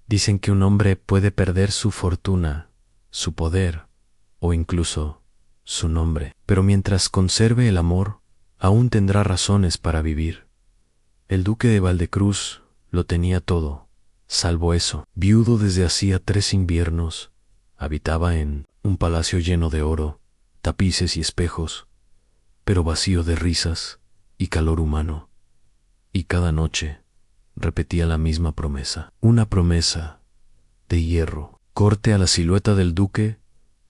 Dicen que un hombre puede perder su fortuna, su poder o incluso su nombre, pero mientras conserve el amor, aún tendrá razones para vivir. El duque de Valdecruz lo tenía todo, salvo eso. Viudo desde hacía 3 inviernos, habitaba en un palacio lleno de oro, tapices y espejos, pero vacío de risas y calor humano. Y cada noche repetía la misma promesa, una promesa de hierro. Corte a la silueta del duque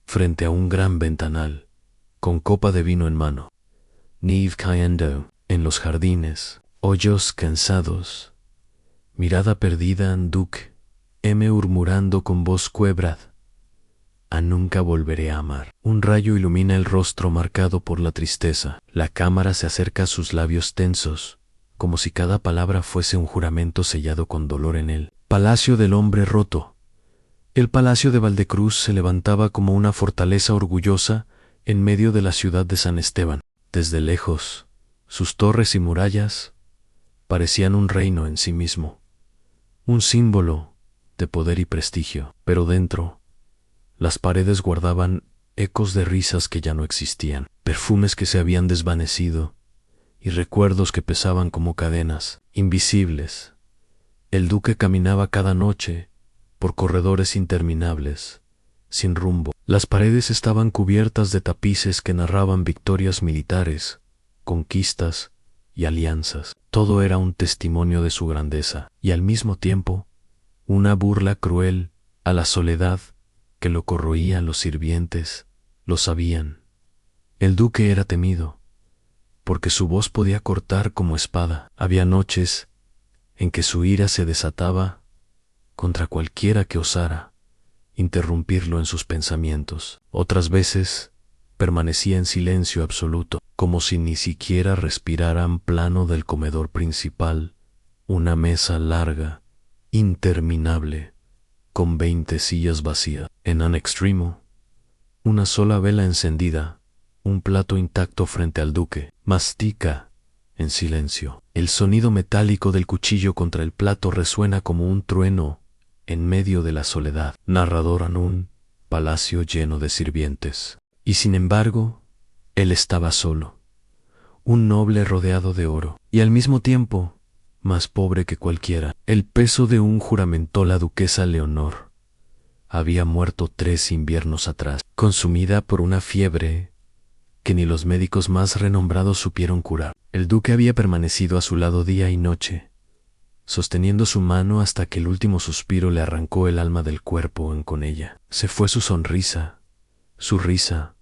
frente a un gran ventanal, con copa de vino en mano. Nieve cayendo en los jardines, hoyos cansados, mirada perdida en duque, murmurando con voz quebrad, a nunca volveré a amar. Un rayo ilumina el rostro marcado por la tristeza. La cámara se acerca a sus labios tensos, como si cada palabra fuese un juramento sellado con dolor en él. Palacio del hombre roto. El palacio de Valdecruz se levantaba como una fortaleza orgullosa en medio de la ciudad de San Esteban. Desde lejos, sus torres y murallas parecían un reino en sí mismo, un símbolo de poder y prestigio, pero dentro, las paredes guardaban ecos de risas que ya no existían, perfumes que se habían desvanecido y recuerdos que pesaban como cadenas, invisibles. El duque caminaba cada noche por corredores interminables, sin rumbo. Las paredes estaban cubiertas de tapices que narraban victorias militares, conquistas y alianzas. Todo era un testimonio de su grandeza y al mismo tiempo una burla cruel a la soledad que lo corroían. Los sirvientes lo sabían. El duque era temido, porque su voz podía cortar como espada. Había noches en que su ira se desataba contra cualquiera que osara interrumpirlo en sus pensamientos. Otras veces permanecía en silencio absoluto, como si ni siquiera respiraran. Plano del comedor principal, una mesa larga, interminable, con 20 sillas vacías. En un extremo, una sola vela encendida, un plato intacto frente al duque. Mastica en silencio. El sonido metálico del cuchillo contra el plato resuena como un trueno en medio de la soledad. Narrador en un palacio lleno de sirvientes. Y sin embargo, él estaba solo, un noble rodeado de oro, y al mismo tiempo, más pobre que cualquiera. El peso de un juramento. La duquesa Leonor había muerto 3 inviernos atrás, consumida por una fiebre que ni los médicos más renombrados supieron curar. El duque había permanecido a su lado día y noche, sosteniendo su mano hasta que el último suspiro le arrancó el alma del cuerpo con ella. Se fue su sonrisa, su risa,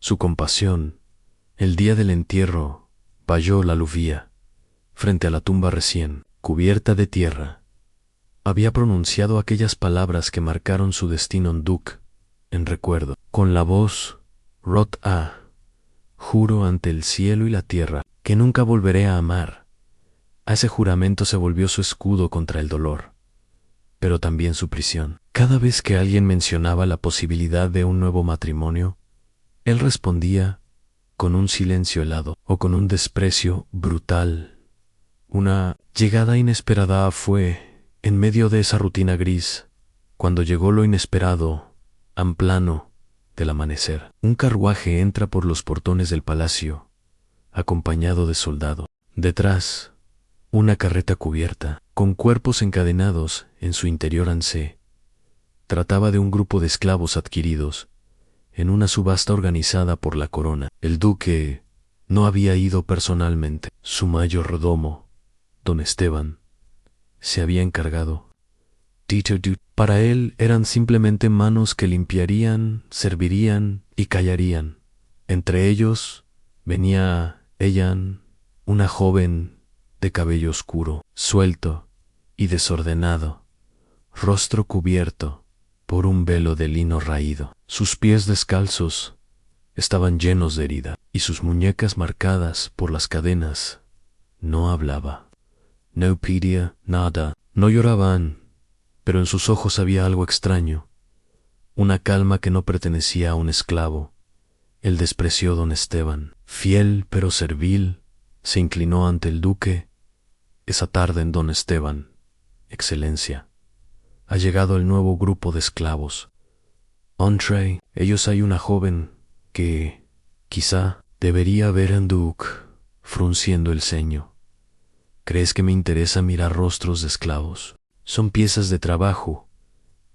su compasión. El día del entierro, Bayó la Luvía, frente a la tumba recién cubierta de tierra, había pronunciado aquellas palabras que marcaron su destino en duque, en recuerdo, con la voz rota: juro ante el cielo y la tierra que nunca volveré a amar. A ese juramento se volvió su escudo contra el dolor, pero también su prisión. Cada vez que alguien mencionaba la posibilidad de un nuevo matrimonio, él respondía con un silencio helado o con un desprecio brutal. Una llegada inesperada fue, en medio de esa rutina gris, cuando llegó lo inesperado, en plano del amanecer. Un carruaje entra por los portones del palacio, acompañado de soldado. Detrás, una carreta cubierta, con cuerpos encadenados en su interior. Trataba de un grupo de esclavos adquiridos en una subasta organizada por la corona. El duque no había ido personalmente. Su mayordomo, don Esteban, se había encargado. Para él eran simplemente manos que limpiarían, servirían y callarían. Entre ellos venía ella, una joven de cabello oscuro, suelto y desordenado, rostro cubierto por un velo de lino raído. Sus pies descalzos estaban llenos de herida y sus muñecas marcadas por las cadenas. No hablaba, no pedía nada, no lloraban, pero en sus ojos había algo extraño, una calma que no pertenecía a un esclavo. Él despreció don Esteban. Fiel pero servil, se inclinó ante el duque esa tarde en don Esteban. Excelencia, ha llegado el nuevo grupo de esclavos. Entre ellos hay una joven que, quizá, debería ver en Duke, frunciendo el ceño. ¿Crees que me interesa mirar rostros de esclavos? Son piezas de trabajo,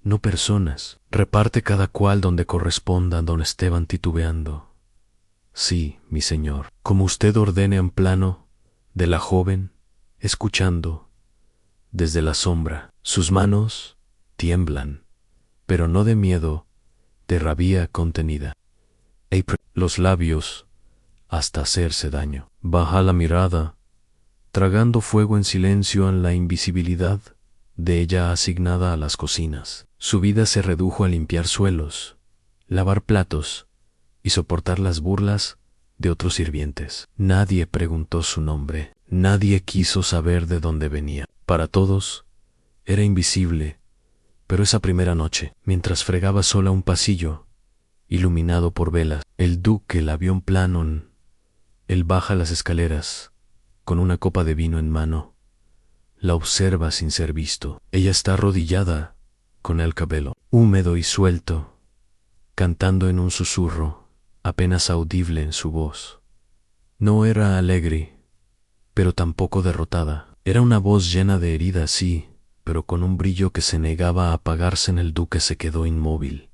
no personas. Reparte cada cual donde corresponda, don Esteban titubeando. Sí, mi señor, como usted ordene en plano, de la joven, escuchando, desde la sombra. Sus manos tiemblan, pero no de miedo, de rabia contenida. Los labios, hasta hacerse daño. Baja la mirada, tragando fuego en silencio en la invisibilidad de ella asignada a las cocinas. Su vida se redujo a limpiar suelos, lavar platos y soportar las burlas de otros sirvientes. Nadie preguntó su nombre, nadie quiso saber de dónde venía. Para todos, era invisible, pero esa primera noche, mientras fregaba sola un pasillo, iluminado por velas, el duque la vio en plano. Él baja las escaleras, con una copa de vino en mano. La observa sin ser visto. Ella está arrodillada, con el cabello húmedo y suelto, cantando en un susurro, apenas audible en su voz. No era alegre, pero tampoco derrotada. Era una voz llena de heridas, sí, pero con un brillo que se negaba a apagarse. En el duque se quedó inmóvil,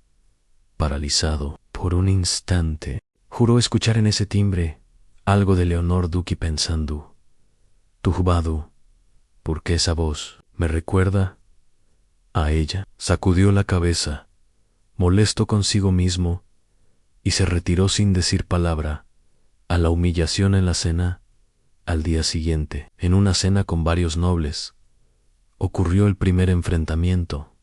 paralizado. Por un instante, juró escuchar en ese timbre algo de Leonor Duque pensando, turbado, porque esa voz me recuerda a ella. Sacudió la cabeza, molesto consigo mismo, y se retiró sin decir palabra, a la humillación en la cena. Al día siguiente, en una cena con varios nobles, ocurrió el primer enfrentamiento.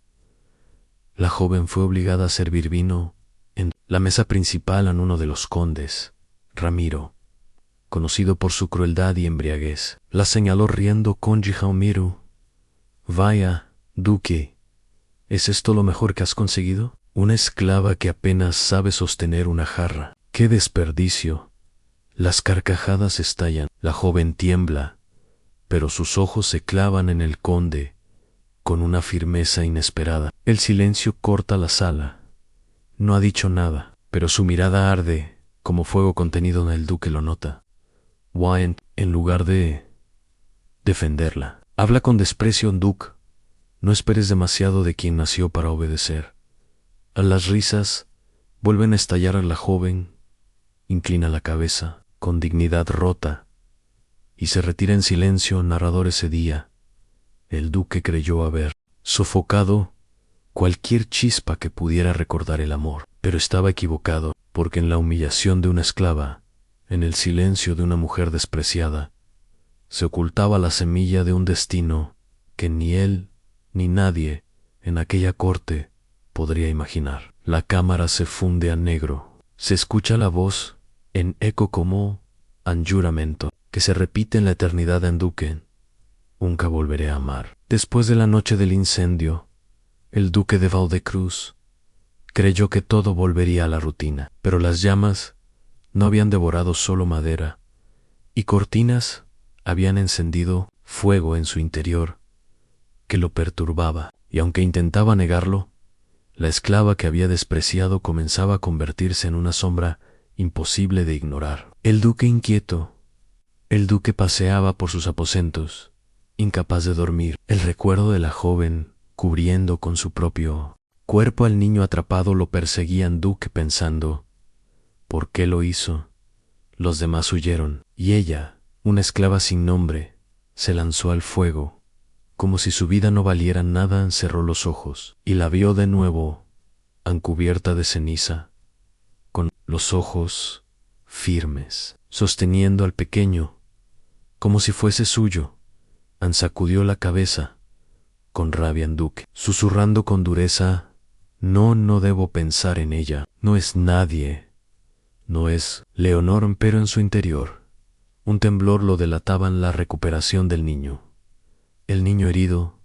La joven fue obligada a servir vino en la mesa principal a uno de los condes, Ramiro, conocido por su crueldad y embriaguez. La señaló riendo con Jaumiru. Vaya, duque, ¿es esto lo mejor que has conseguido? Una esclava que apenas sabe sostener una jarra. ¡Qué desperdicio! Las carcajadas estallan. La joven tiembla, pero sus ojos se clavan en el conde con una firmeza inesperada. El silencio corta la sala. No ha dicho nada, pero su mirada arde como fuego contenido en el duque lo nota. Wyatt, en lugar de defenderla, habla con desprecio en Duke. No esperes demasiado de quien nació para obedecer. A las risas vuelven a estallar. A la joven inclina la cabeza con dignidad rota y se retira en silencio. Narrador, ese día el duque creyó haber sofocado cualquier chispa que pudiera recordar el amor, pero estaba equivocado, porque en la humillación de una esclava, en el silencio de una mujer despreciada, se ocultaba la semilla de un destino que ni él ni nadie en aquella corte podría imaginar. La cámara se funde a negro. Se escucha la voz en eco como un juramento que se repite en la eternidad en Duque. Nunca volveré a amar. Después de la noche del incendio, el duque de Valdecruz creyó que todo volvería a la rutina, pero las llamas no habían devorado solo madera, y cortinas habían encendido fuego en su interior que lo perturbaba, y aunque intentaba negarlo, la esclava que había despreciado comenzaba a convertirse en una sombra imposible de ignorar. El duque inquieto, el duque paseaba por sus aposentos, incapaz de dormir. El recuerdo de la joven, cubriendo con su propio cuerpo al niño atrapado, lo perseguía en Duque pensando, ¿por qué lo hizo? Los demás huyeron, y ella, una esclava sin nombre, se lanzó al fuego. Como si su vida no valiera nada, cerró los ojos, y la vio de nuevo, encubierta de ceniza, con los ojos firmes, sosteniendo al pequeño, como si fuese suyo. Sacudió la cabeza, con rabia en Duque, susurrando con dureza, no debo pensar en ella, no es nadie, no es Leonor, pero en su interior, un temblor lo delataban la recuperación del niño. El niño herido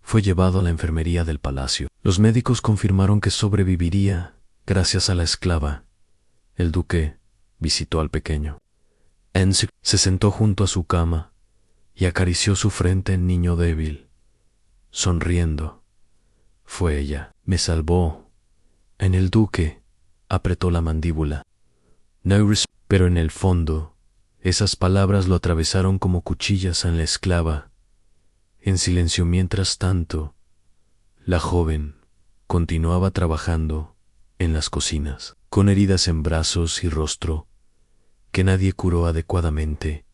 fue llevado a la enfermería del palacio. Los médicos confirmaron que sobreviviría gracias a la esclava. El duque visitó al pequeño. Se sentó junto a su cama y acarició su frente en niño débil, sonriendo. Fue ella. Me salvó. En el duque apretó la mandíbula. Pero en el fondo, esas palabras lo atravesaron como cuchillas en la esclava. En silencio mientras tanto, la joven continuaba trabajando en las cocinas, con heridas en brazos y rostro que nadie curó adecuadamente.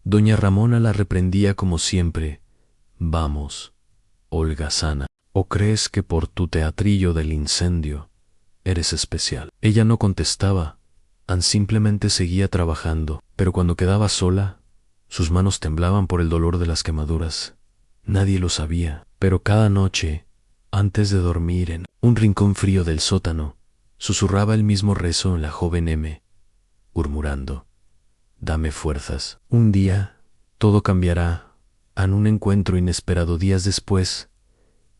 Doña Ramona la reprendía como siempre. Vamos, holgazana, ¿o crees que por tu teatrillo del incendio eres especial? Ella no contestaba, simplemente seguía trabajando, pero cuando quedaba sola, sus manos temblaban por el dolor de las quemaduras. Nadie lo sabía, pero cada noche, antes de dormir en un rincón frío del sótano, susurraba el mismo rezo en la joven M, murmurando: dame fuerzas. Un día, todo cambiará. En un encuentro inesperado días después,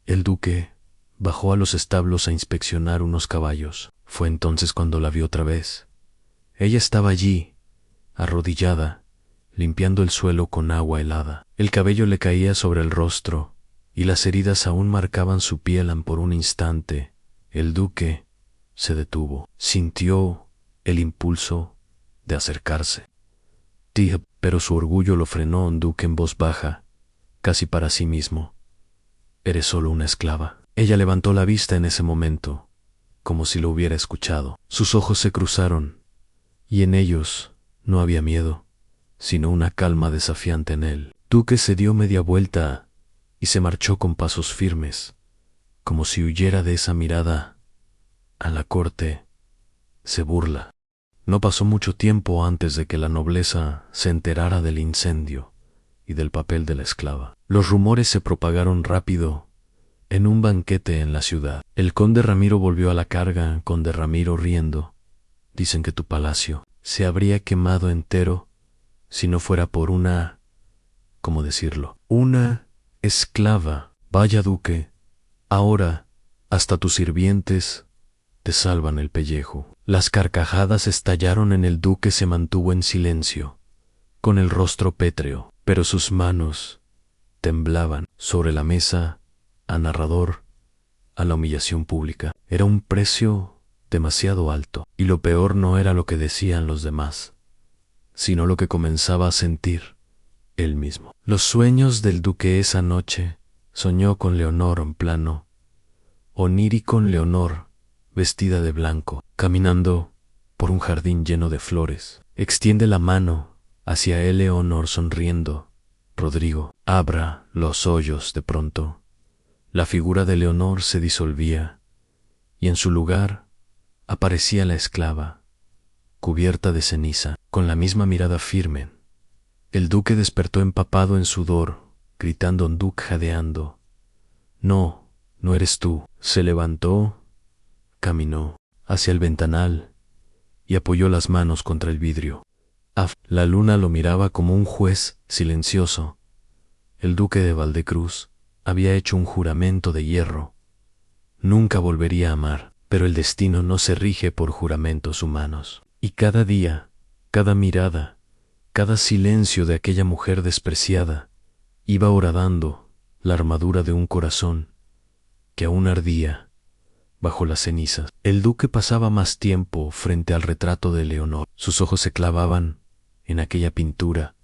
el duque bajó a los establos a inspeccionar unos caballos. Fue entonces cuando la vio otra vez. Ella estaba allí, arrodillada, limpiando el suelo con agua helada. El cabello le caía sobre el rostro, y las heridas aún marcaban su piel por un instante. El duque se detuvo. Sintió el impulso de acercarse. Pero su orgullo lo frenó. Un duque en voz baja, casi para sí mismo: eres solo una esclava. Ella levantó la vista en ese momento, como si lo hubiera escuchado. Sus ojos se cruzaron, y en ellos no había miedo, sino una calma desafiante en él. Duque se dio media vuelta y se marchó con pasos firmes, como si huyera de esa mirada. A la corte se burla. No pasó mucho tiempo antes de que la nobleza se enterara del incendio y del papel de la esclava. Los rumores se propagaron rápido. En un banquete en la ciudad, el conde Ramiro volvió a la carga. Conde Ramiro, riendo: dicen que tu palacio se habría quemado entero si no fuera por una, ¿cómo decirlo?, una esclava. Vaya, duque, ahora hasta tus sirvientes te salvan el pellejo. Las carcajadas estallaron en el duque. Se mantuvo en silencio, con el rostro pétreo, pero sus manos temblaban. Sobre la mesa, a narrador, a la humillación pública. Era un precio demasiado alto, y lo peor no era lo que decían los demás, sino lo que comenzaba a sentir él mismo. Los sueños del duque esa noche: soñó con Leonor en plano onírico, Leonor vestida de blanco, caminando por un jardín lleno de flores. Extiende la mano hacia él, Leonor sonriendo. Rodrigo abra los ojos. De pronto, la figura de Leonor se disolvía, y en su lugar aparecía la esclava, cubierta de ceniza, con la misma mirada firme. El duque despertó empapado en sudor, gritando Duc jadeando: no, no eres tú. Se levantó, caminó hacia el ventanal y apoyó las manos contra el vidrio. La luna lo miraba como un juez silencioso. El duque de Valdecruz había hecho un juramento de hierro. Nunca volvería a amar, pero el destino no se rige por juramentos humanos. Y cada día, cada mirada, cada silencio de aquella mujer despreciada iba horadando la armadura de un corazón que aún ardía bajo las cenizas. El duque pasaba más tiempo frente al retrato de Leonor. Sus ojos se clavaban en aquella pintura,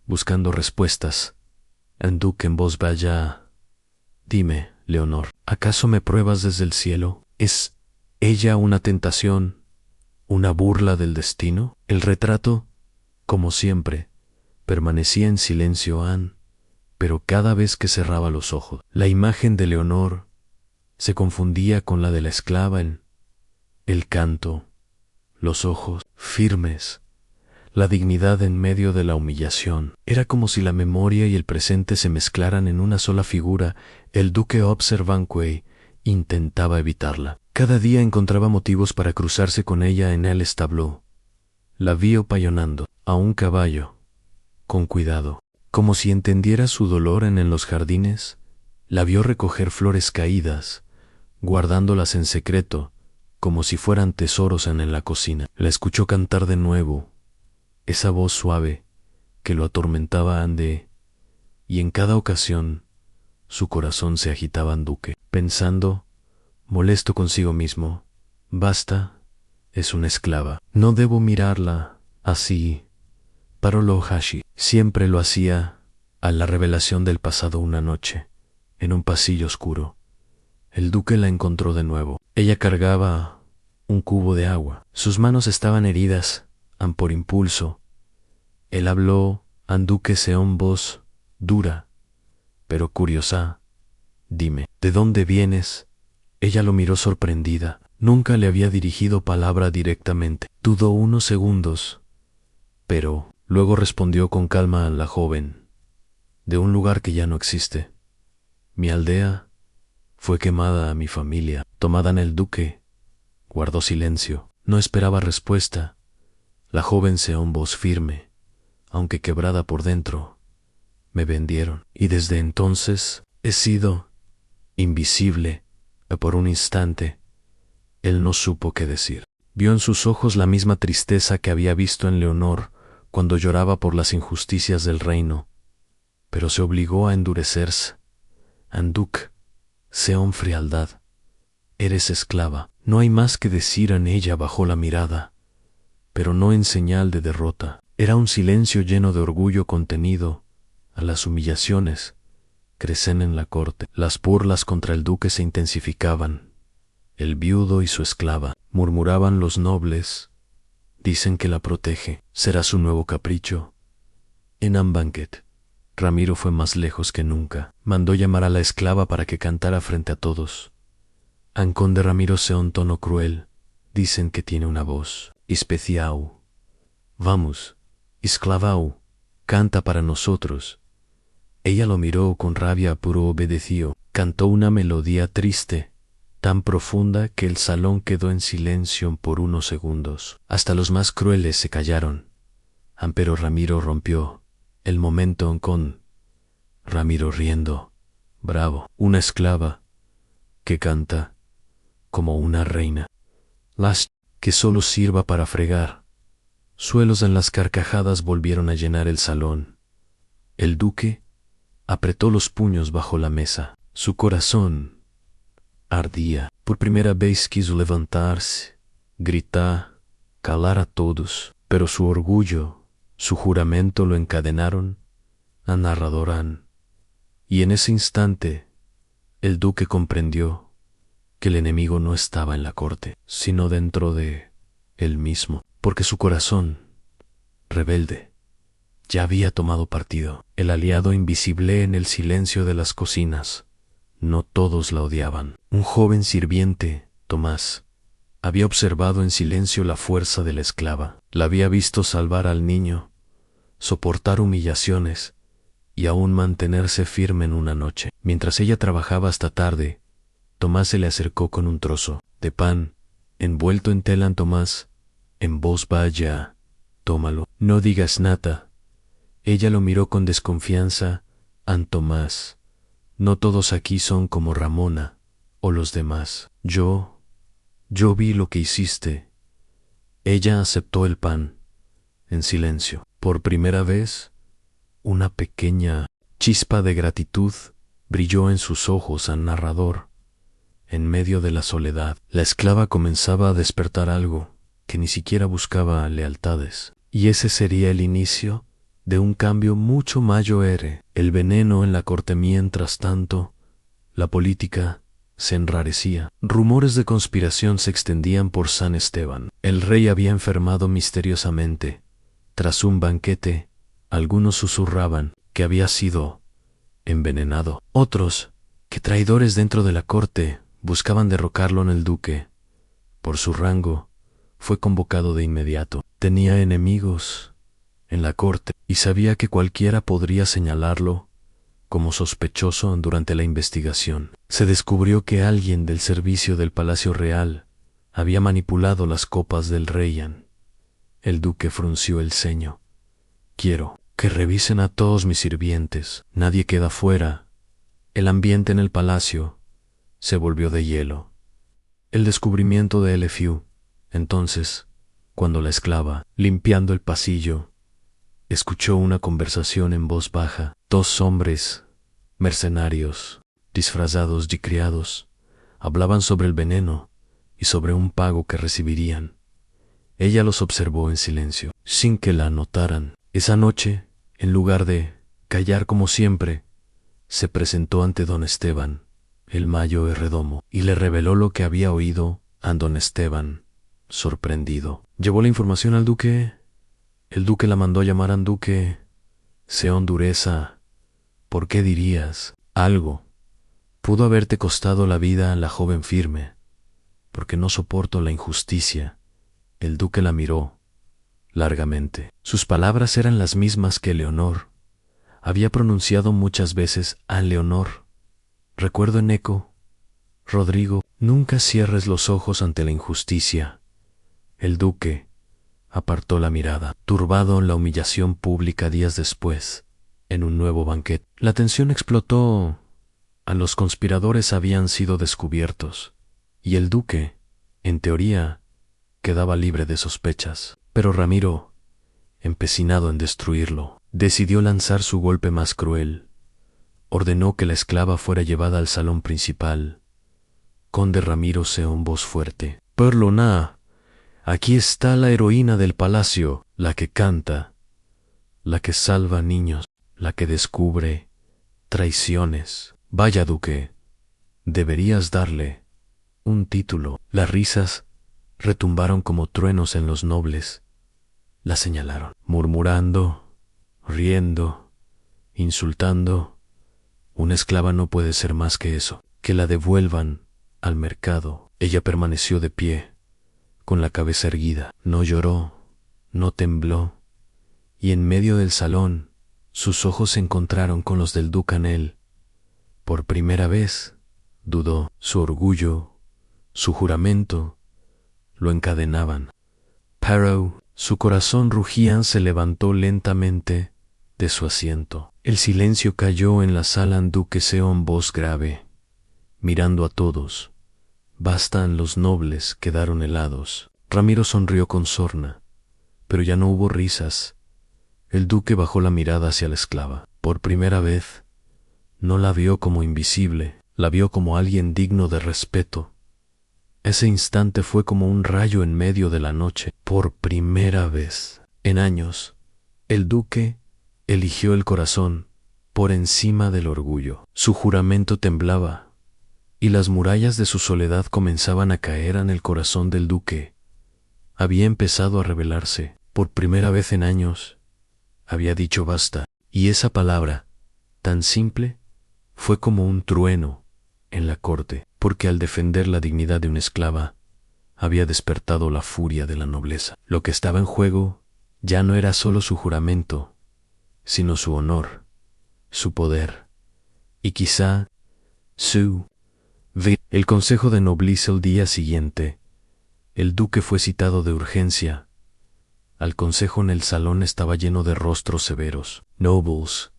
buscando respuestas. El duque en voz baja: dime, Leonor, ¿acaso me pruebas desde el cielo? ¿Es ella una tentación, una burla del destino? El retrato, como siempre, permanecía en silencio, pero cada vez que cerraba los ojos, la imagen de Leonor se confundía con la de la esclava. El canto, los ojos firmes, la dignidad en medio de la humillación. Era como si la memoria y el presente se mezclaran en una sola figura. El duque Observanque intentaba evitarla. Cada día encontraba motivos para cruzarse con ella en el establo. La vio payonando a un caballo, con cuidado, como si entendiera su dolor. En los jardines, la vio recoger flores caídas, guardándolas en secreto, como si fueran tesoros. En la cocina la escuchó cantar de nuevo, esa voz suave que lo atormentaba y en cada ocasión Su corazón se agitaba en duque, pensando, molesto consigo mismo, basta, es una esclava. No debo mirarla así. Paró Hashi. Siempre lo hacía a la revelación del pasado una noche, en un pasillo oscuro. El duque la encontró de nuevo. Ella cargaba un cubo de agua. Sus manos estaban heridas, por impulso. Él habló, Duque Seón voz dura, pero curiosa. Dime, ¿de dónde vienes? Ella lo miró sorprendida. Nunca le había dirigido palabra directamente. Dudó unos segundos, pero luego respondió con calma a la joven. De un lugar que ya no existe. Mi aldea fue quemada, a mi familia, tomada en el duque. Guardó silencio. No esperaba respuesta. La joven Seón voz firme, aunque quebrada por dentro. Me vendieron, y desde entonces he sido invisible. Por un instante, él no supo qué decir. Vio en sus ojos la misma tristeza que había visto en Leonor cuando lloraba por las injusticias del reino, pero se obligó a endurecerse. Anduc, Seón frialdad, eres esclava. No hay más que decir en ella. Bajó la mirada, pero no en señal de derrota. Era un silencio lleno de orgullo contenido. A las humillaciones crecen en la corte. Las burlas contra el duque se intensificaban. El viudo y su esclava, murmuraban los nobles. Dicen que la protege. Será su nuevo capricho. En Ambanquet, Ramiro fue más lejos que nunca. Mandó llamar a la esclava para que cantara frente a todos. Ancón de Ramiro Seón tono cruel. Dicen que tiene una voz especial. Vamos, esclavau, canta para nosotros. Ella lo miró con rabia, pero obedeció. Cantó una melodía triste, tan profunda que el salón quedó en silencio por unos segundos. Hasta los más crueles se callaron. Pero Ramiro rompió el momento con Ramiro riendo. Bravo, una esclava que canta como una reina. Las que solo sirva para fregar. Suelos en las carcajadas volvieron a llenar el salón. El duque apretó los puños bajo la mesa. Su corazón ardía. Por primera vez quiso levantarse, gritar, calar a todos, pero su orgullo, su juramento lo encadenaron a narradorán. Y en ese instante, el duque comprendió que el enemigo no estaba en la corte, sino dentro de él mismo, porque su corazón, rebelde, ya había tomado partido. El aliado invisible en el silencio de las cocinas. No todos la odiaban. Un joven sirviente, Tomás, había observado en silencio la fuerza de la esclava. La había visto salvar al niño, soportar humillaciones y aún mantenerse firme en una noche. Mientras ella trabajaba hasta tarde, Tomás se le acercó con un trozo de pan, envuelto en tela. Tomás, en voz baja, tómalo, no digas nada. Ella lo miró con desconfianza. Tomás, no todos aquí son como Ramona o los demás. Yo vi lo que hiciste. Ella aceptó el pan, en silencio. Por primera vez, una pequeña chispa de gratitud brilló en sus ojos al narrador. En medio de la soledad, la esclava comenzaba a despertar algo que ni siquiera buscaba lealtades. Y ese sería el inicio de un cambio mucho mayor. El veneno en la corte. Mientras tanto, la política se enrarecía. Rumores de conspiración se extendían por San Esteban. El rey había enfermado misteriosamente. Tras un banquete, algunos susurraban que había sido envenenado. Otros, que traidores dentro de la corte buscaban derrocarlo en el duque. Por su rango, fue convocado de inmediato. Tenía enemigos en la corte y sabía que cualquiera podría señalarlo como sospechoso durante la investigación. Se descubrió que alguien del servicio del Palacio Real había manipulado las copas del rey. El duque frunció el ceño. Quiero que revisen a todos mis sirvientes. Nadie queda fuera. El ambiente en el palacio se volvió de hielo. El descubrimiento de LFU. Entonces, cuando la esclava, limpiando el pasillo, escuchó una conversación en voz baja. Dos hombres, mercenarios, disfrazados de criados, hablaban sobre el veneno y sobre un pago que recibirían. Ella los observó en silencio, sin que la notaran. Esa noche, en lugar de callar como siempre, se presentó ante don Esteban, el mayo herredomo, y le reveló lo que había oído a don Esteban, sorprendido. Llevó la información al duque. El duque la mandó llamar al duque. Seón dureza, ¿por qué dirías algo? Pudo haberte costado la vida a la joven firme, porque no soporto la injusticia. El duque la miró largamente. Sus palabras eran las mismas que Leonor había pronunciado muchas veces a Leonor. Recuerdo en eco, Rodrigo, nunca cierres los ojos ante la injusticia. El duque apartó la mirada, turbado en la humillación pública días después, en un nuevo banquete. La tensión explotó. A los conspiradores habían sido descubiertos, y el duque, en teoría, quedaba libre de sospechas. Pero Ramiro, empecinado en destruirlo, decidió lanzar su golpe más cruel. Ordenó que la esclava fuera llevada al salón principal. Conde Ramiro Seón, voz fuerte. Perdona, aquí está la heroína del palacio, la que canta, la que salva niños, la que descubre traiciones. Vaya, duque, deberías darle un título. Las risas retumbaron como truenos en los nobles. La señalaron, murmurando, riendo, insultando. Una esclava no puede ser más que eso. Que la devuelvan al mercado. Ella permaneció de pie, con la cabeza erguida. No lloró, no tembló, y en medio del salón sus ojos se encontraron con los del duque Anel. Por primera vez dudó. Su orgullo, su juramento, lo encadenaban. Pero su corazón rugía, se levantó lentamente de su asiento. El silencio cayó en la sala. Duque Seón, voz grave, mirando a todos. Bastan los nobles quedaron helados. Ramiro sonrió con sorna, pero ya no hubo risas. El duque bajó la mirada hacia la esclava. Por primera vez, no la vio como invisible, la vio como alguien digno de respeto. Ese instante fue como un rayo en medio de la noche. Por primera vez en años, el duque eligió el corazón por encima del orgullo. Su juramento temblaba, y las murallas de su soledad comenzaban a caer en el corazón del duque. Había empezado a rebelarse. Por primera vez en años, había dicho basta, y esa palabra, tan simple, fue como un trueno en la corte, porque al defender la dignidad de una esclava, había despertado la furia de la nobleza. Lo que estaba en juego ya no era solo su juramento, sino su honor, su poder, y quizá su vida. El consejo de nobleza el día siguiente, el duque fue citado de urgencia. Al consejo en el salón estaba lleno de rostros severos. Nobles,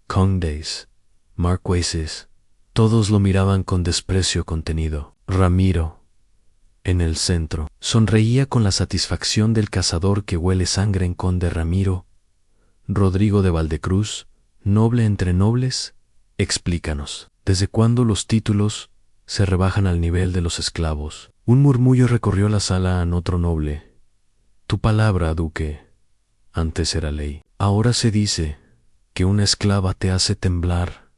condes, marqueses, todos lo miraban con desprecio contenido. Ramiro, en el centro, sonreía con la satisfacción del cazador que huele sangre en conde Ramiro. Rodrigo de Valdecruz, noble entre nobles, explícanos, ¿desde cuándo los títulos se rebajan al nivel de los esclavos? Un murmullo recorrió la sala a otro noble. Tu palabra, duque, antes era ley. Ahora se dice que una esclava te hace temblar.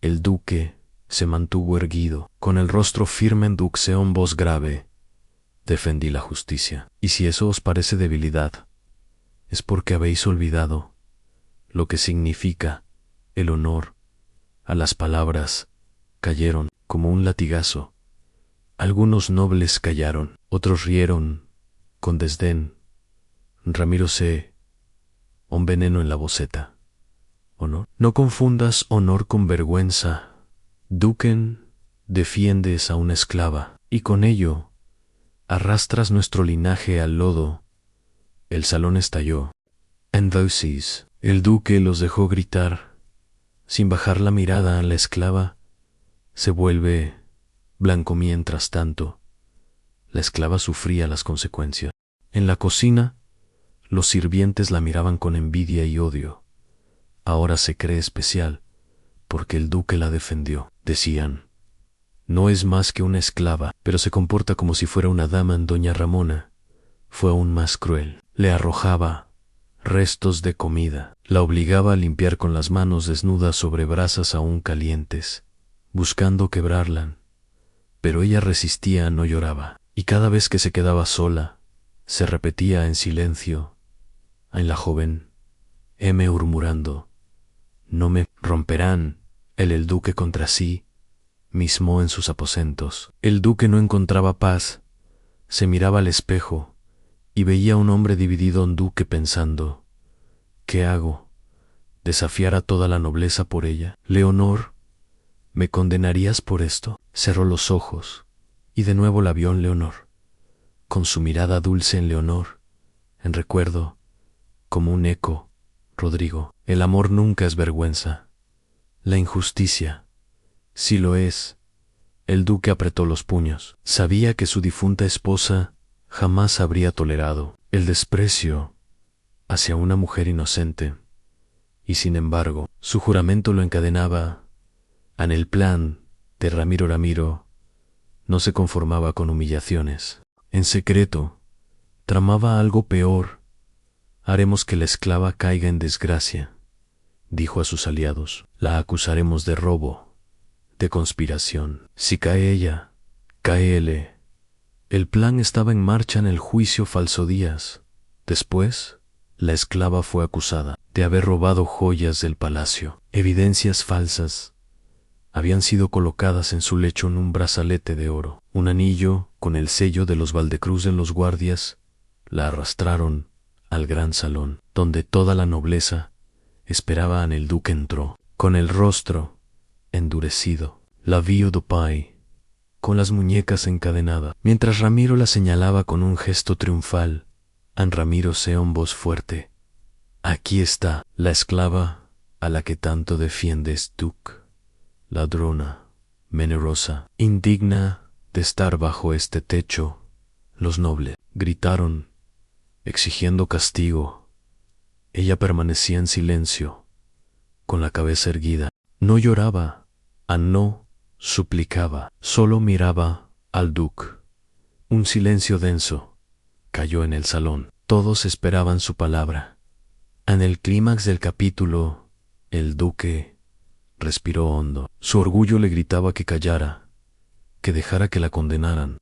El duque se mantuvo erguido, con el rostro firme. En Duque Seón, voz grave, defendí la justicia. Y si eso os parece debilidad, es porque habéis olvidado lo que significa el honor. A las palabras cayeron como un latigazo. Algunos nobles callaron, otros rieron con desdén. Ramiro se un veneno en la boceta. Honor. No confundas honor con vergüenza. Duquen, defiendes a una esclava, y con ello arrastras nuestro linaje al lodo. El salón estalló en voces. El duque los dejó gritar. Sin bajar la mirada a la esclava, se vuelve blanco. Mientras tanto, la esclava sufría las consecuencias. En la cocina, los sirvientes la miraban con envidia y odio. Ahora se cree especial porque el duque la defendió. decían. No es más que una esclava, pero se comporta como si fuera una dama. Doña Ramona fue aún más cruel. Le arrojaba restos de comida. La obligaba a limpiar con las manos desnudas sobre brasas aún calientes, buscando quebrarla. Pero ella resistía, no lloraba. Y cada vez que se quedaba sola, se repetía en silencio en la joven murmurando: no me romperán. El duque contra sí mismo en sus aposentos. El duque no encontraba paz. Se miraba al espejo y veía a un hombre dividido. Un duque pensando: ¿qué hago? ¿Desafiar a toda la nobleza por ella? Leonor, ¿me condenarías por esto? Cerró los ojos y de nuevo la vio en Leonor, con su mirada dulce en Leonor, en recuerdo, como un eco. Rodrigo, el amor nunca es vergüenza. La injusticia sí lo es. El duque apretó los puños. Sabía que su difunta esposa jamás habría tolerado el desprecio hacia una mujer inocente, y sin embargo, su juramento lo encadenaba en el plan de Ramiro. Ramiro no se conformaba con humillaciones. En secreto, tramaba algo peor. Haremos que la esclava caiga en desgracia, dijo a sus aliados. La acusaremos de robo, de conspiración. Si cae ella, cae él. El plan estaba en marcha en el juicio falso días. Después, la esclava fue acusada de haber robado joyas del palacio. Evidencias falsas habían sido colocadas en su lecho en un brazalete de oro, un anillo con el sello de los Valdecruz. En los guardias la arrastraron al gran salón, donde toda la nobleza esperaba. El duque entró, con el rostro endurecido. La vio Dupay, con las muñecas encadenadas, mientras Ramiro la señalaba con un gesto triunfal. Ramiro se en voz fuerte: aquí está la esclava a la que tanto defiendes, duque. Ladrona, menorosa, indigna de estar bajo este techo. Los nobles gritaron, exigiendo castigo. Ella permanecía en silencio, con la cabeza erguida. No lloraba, no suplicaba, solo miraba al duque. Un silencio denso cayó en el salón. Todos esperaban su palabra. En el clímax del capítulo, el duque respiró hondo. Su orgullo le gritaba que callara, que dejara que la condenaran.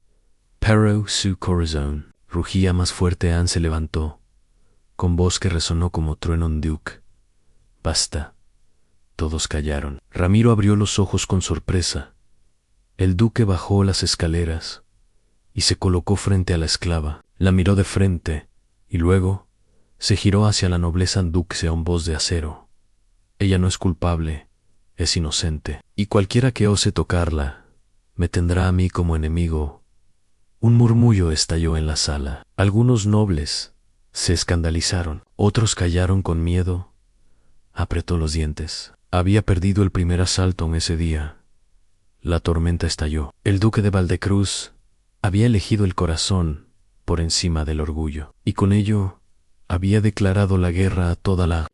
Pero su corazón rugía más fuerte. Anne se levantó, con voz que resonó como trueno. Duque, basta. Todos callaron. Ramiro abrió los ojos con sorpresa. El duque bajó las escaleras y se colocó frente a la esclava. La miró de frente y luego se giró hacia la nobleza. Duque en voz de acero: ella no es culpable, es inocente, y cualquiera que ose tocarla me tendrá a mí como enemigo. Un murmullo estalló en la sala. Algunos nobles se escandalizaron, otros callaron con miedo. Apretó los dientes. Había perdido el primer asalto en ese día. La tormenta estalló. El duque de Valdecruz había elegido el corazón por encima del orgullo, y con ello había declarado la guerra a toda la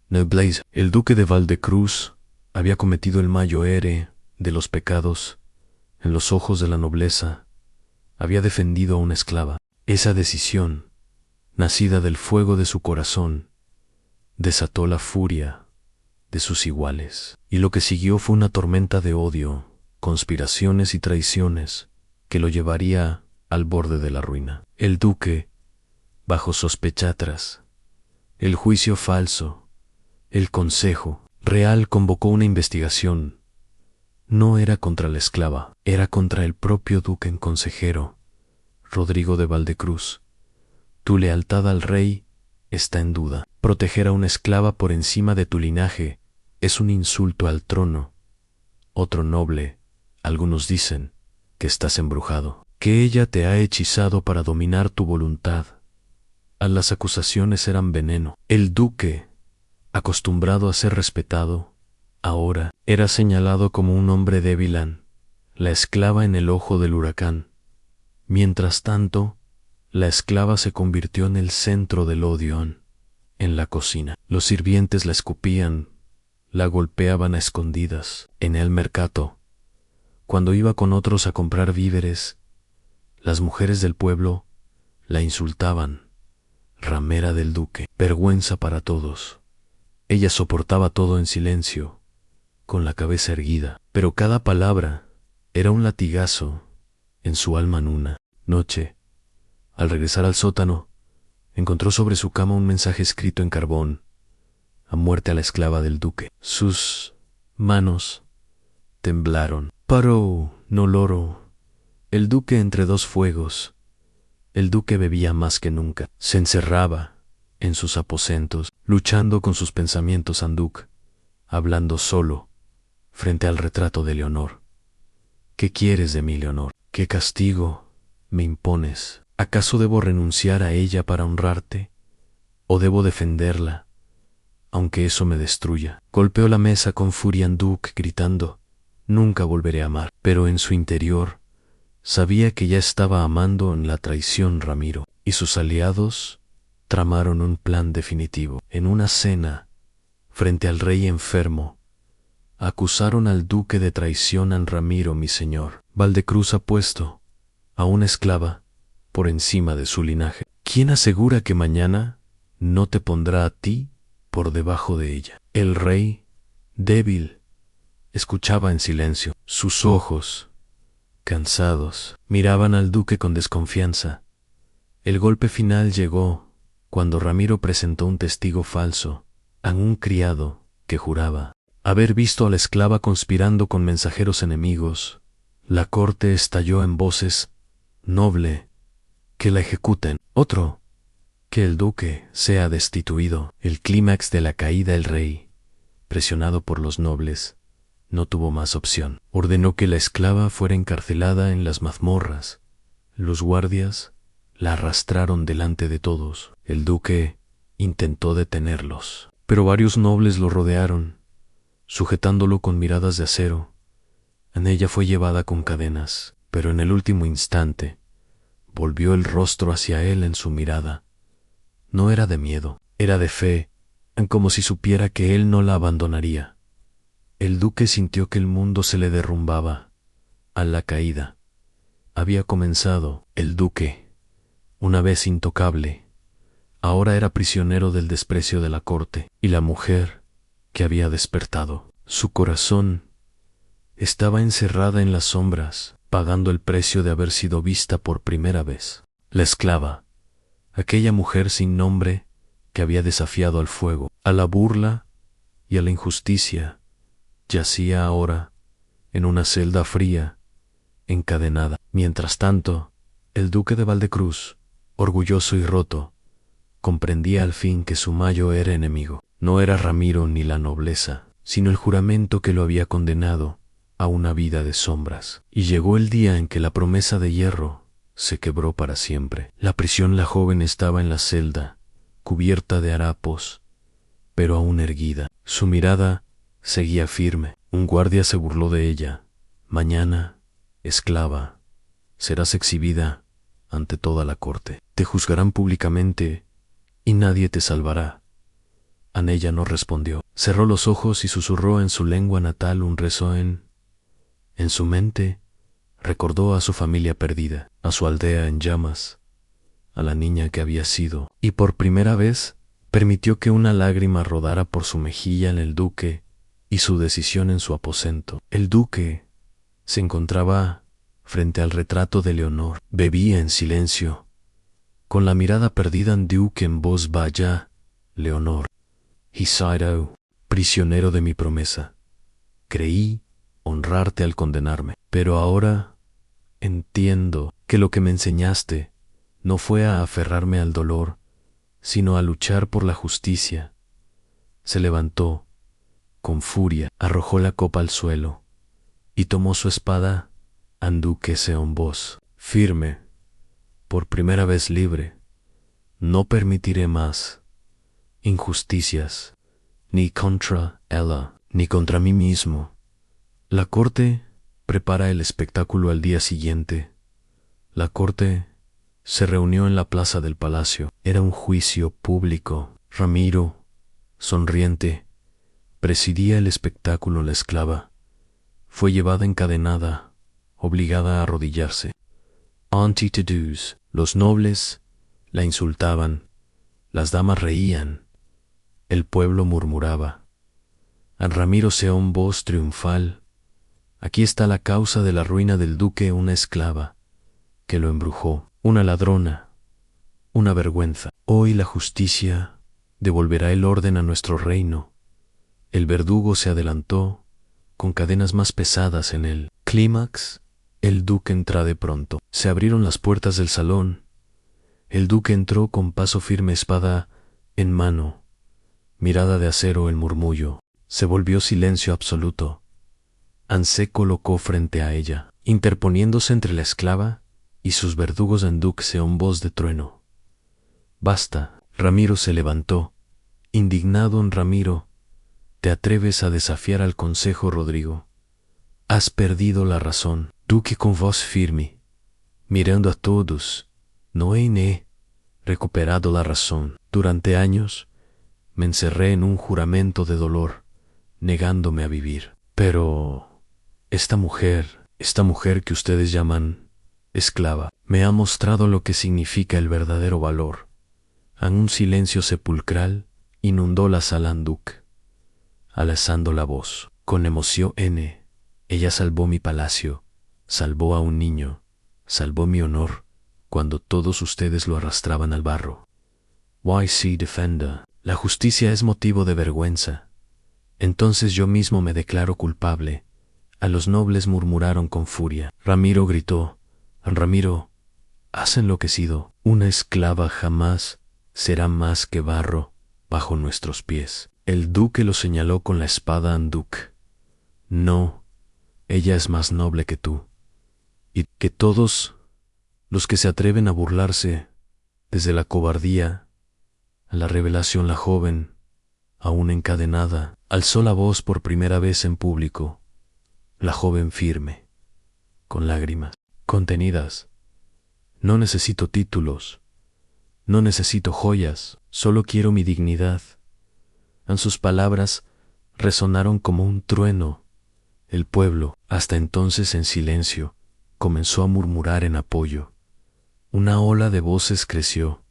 nobleza. El duque de Valdecruz había cometido el mayor de los pecados en los ojos de la nobleza. Había defendido a una esclava. Esa decisión, nacida del fuego de su corazón, desató la furia de sus iguales, y lo que siguió fue una tormenta de odio, conspiraciones y traiciones que lo llevaría al borde de la ruina. El duque, bajo sospecha tras el juicio falso, el Consejo Real convocó una investigación. No era contra la esclava, era contra el propio duque en consejero. Rodrigo de Valdecruz, tu lealtad al rey está en duda. Proteger a una esclava por encima de tu linaje es un insulto al trono. Otro noble, algunos dicen, que estás embrujado, que ella te ha hechizado para dominar tu voluntad. Las acusaciones eran veneno. El duque, acostumbrado a ser respetado, ahora era señalado como un hombre débil. La esclava en el ojo del huracán. Mientras tanto, la esclava se convirtió en el centro del odio. En la cocina, los sirvientes la escupían, la golpeaban a escondidas. En el mercado, cuando iba con otros a comprar víveres, las mujeres del pueblo la insultaban. Ramera del duque, vergüenza para todos. Ella soportaba todo en silencio, con la cabeza erguida, pero cada palabra era un latigazo en su alma. En una noche, al regresar al sótano, encontró sobre su cama un mensaje escrito en carbón: a muerte a la esclava del duque. Sus manos temblaron. Paró, no loro. El duque entre dos fuegos. El duque bebía más que nunca. Se encerraba en sus aposentos, luchando con sus pensamientos. Anduc, hablando solo, frente al retrato de Leonor. ¿Qué quieres de mí, Leonor? ¿Qué castigo me impones? ¿Acaso debo renunciar a ella para honrarte? ¿O debo defenderla, aunque eso me destruya? Golpeó la mesa con furia Anduc, gritando: nunca volveré a amar. Pero en su interior sabía que ya estaba amando en la traición. Ramiro y sus aliados tramaron un plan definitivo. En una cena, frente al rey enfermo, acusaron al duque de traición. A Ramiro, mi señor, Valdecruz ha puesto a una esclava por encima de su linaje. ¿Quién asegura que mañana no te pondrá a ti por debajo de ella? El rey, débil, escuchaba en silencio. Sus ojos, cansados, miraban al duque con desconfianza. El golpe final llegó cuando Ramiro presentó un testigo falso, a un criado que juraba haber visto a la esclava conspirando con mensajeros enemigos. La corte estalló en voces: noble, que la ejecuten; otro, que el duque sea destituido. El clímax de la caída. El rey, presionado por los nobles, no tuvo más opción. Ordenó que la esclava fuera encarcelada en las mazmorras. Los guardias la arrastraron delante de todos. El duque intentó detenerlos, pero varios nobles lo rodearon, sujetándolo con miradas de acero. En ella fue llevada con cadenas, pero en el último instante volvió el rostro hacia él. En su mirada no era de miedo, era de fe, como si supiera que él no la abandonaría. El duque sintió que el mundo se le derrumbaba a la caída. Había comenzado. El duque, una vez intocable, ahora era prisionero del desprecio de la corte y la mujer que había despertado. Su corazón estaba encerrada en las sombras, pagando el precio de haber sido vista por primera vez. La esclava, aquella mujer sin nombre que había desafiado al fuego, a la burla y a la injusticia, yacía ahora en una celda fría, encadenada. Mientras tanto, el duque de Valdecruz, orgulloso y roto, comprendía al fin que su mayo era enemigo. No era Ramiro ni la nobleza, sino el juramento que lo había condenado a una vida de sombras. Y llegó el día en que la promesa de hierro se quebró para siempre. La prisión. La joven estaba en la celda, cubierta de harapos, pero aún erguida. Su mirada seguía firme. Un guardia se burló de ella. Mañana, esclava, serás exhibida ante toda la corte. Te juzgarán públicamente y nadie te salvará. Ella no respondió. Cerró los ojos y susurró en su lengua natal un rezo. En su mente recordó a su familia perdida, a su aldea en llamas, a la niña que había sido, y por primera vez permitió que una lágrima rodara por su mejilla. En el duque y su decisión en su aposento. El duque se encontraba frente al retrato de Leonor. Bebía en silencio, con la mirada perdida. Duque en voz baja: Leonor. He sighed, oh, prisionero de mi promesa. Creí honrarte al condenarme, pero ahora entiendo que lo que me enseñaste no fue a aferrarme al dolor, sino a luchar por la justicia. Se levantó con furia, arrojó la copa al suelo y tomó su espada. Anduquese en voz firme, por primera vez libre: no permitiré más injusticias, ni contra ella, ni contra mí mismo. La corte prepara el espectáculo. Al día siguiente, la corte se reunió en la plaza del palacio. Era un juicio público. Ramiro, sonriente, Presidía el espectáculo la esclava. Fue llevada encadenada, obligada a arrodillarse. Anti-to-dos. Los nobles la insultaban, las damas reían, el pueblo murmuraba. An Ramiro Seón voz triunfal. Aquí está la causa de la ruina del duque, una esclava que lo embrujó, una ladrona, una vergüenza. Hoy la justicia devolverá el orden a nuestro reino. El verdugo se adelantó, con cadenas más pesadas en el clímax. El duque entra de pronto. Se abrieron las puertas del salón. El duque entró con paso firme, espada en mano, mirada de acero, el murmullo. Se volvió silencio absoluto. An se colocó frente a ella, interponiéndose entre la esclava y sus verdugos. En duque Seón voz de trueno. Basta. Ramiro se levantó, indignado. En Ramiro, ¿te atreves a desafiar al consejo, Rodrigo? Has perdido la razón. Duque con voz firme, mirando a todos. No he recuperado la razón. Durante años me encerré en un juramento de dolor, negándome a vivir. Pero esta mujer que ustedes llaman esclava, me ha mostrado lo que significa el verdadero valor. En un silencio sepulcral inundó la sala en duque, alzando la voz. Con emoción ella salvó mi palacio, salvó a un niño, salvó mi honor, cuando todos ustedes lo arrastraban al barro. YC Defender. La justicia es motivo de vergüenza. Entonces yo mismo me declaro culpable. A los nobles murmuraron con furia. Ramiro gritó. Ramiro, has enloquecido. Una esclava jamás será más que barro bajo nuestros pies. El duque lo señaló con la espada. An duque. No, ella es más noble que tú. Y que todos los que se atreven a burlarse, desde la cobardía a la revelación. La joven, aún encadenada, alzó la voz por primera vez en público. La joven firme, con lágrimas contenidas. No necesito títulos, no necesito joyas, solo quiero mi dignidad. En sus palabras resonaron como un trueno. El pueblo, hasta entonces en silencio, comenzó a murmurar en apoyo. Una ola de voces creció.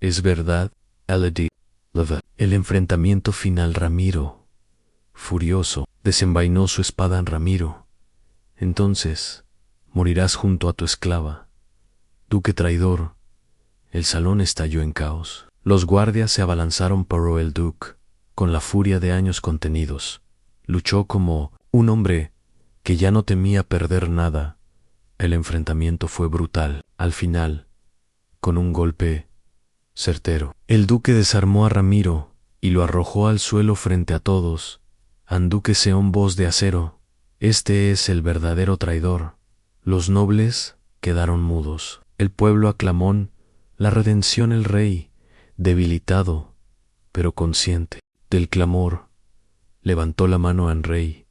Es verdad, Elodie. El enfrentamiento final. Ramiro, furioso, desenvainó su espada. En Ramiro, entonces morirás junto a tu esclava. Duque traidor. El salón estalló en caos. Los guardias se abalanzaron, pero el duque, con la furia de años contenidos, luchó como un hombre que ya no temía perder nada. El enfrentamiento fue brutal. Al final, con un golpe certero, el duque desarmó a Ramiro y lo arrojó al suelo frente a todos. An duque Seón voz de acero. Este es el verdadero traidor. Los nobles quedaron mudos. El pueblo aclamó la redención. El rey, debilitado, pero consciente del clamor, levantó la mano al rey.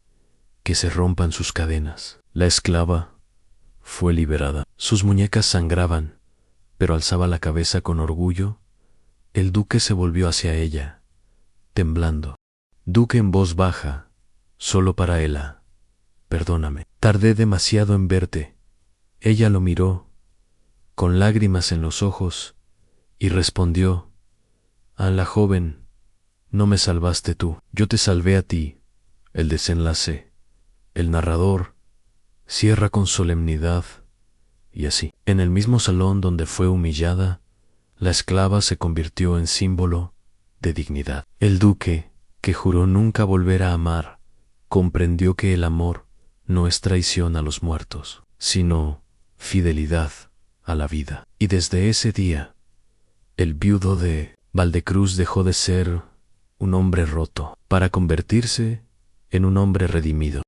Que se rompan sus cadenas. La esclava fue liberada. Sus muñecas sangraban, pero alzaba la cabeza con orgullo. El duque se volvió hacia ella, temblando. Duque en voz baja, solo para ella. Perdóname, tardé demasiado en verte. Ella lo miró, con lágrimas en los ojos, y respondió. A la joven, no me salvaste tú, yo te salvé a ti. El desenlace. El narrador cierra con solemnidad, y así. En el mismo salón donde fue humillada, la esclava se convirtió en símbolo de dignidad. El duque, que juró nunca volver a amar, comprendió que el amor no es traición a los muertos, sino fidelidad a la vida. Y desde ese día, el viudo de Valdecruz dejó de ser un hombre roto para convertirse en un hombre redimido.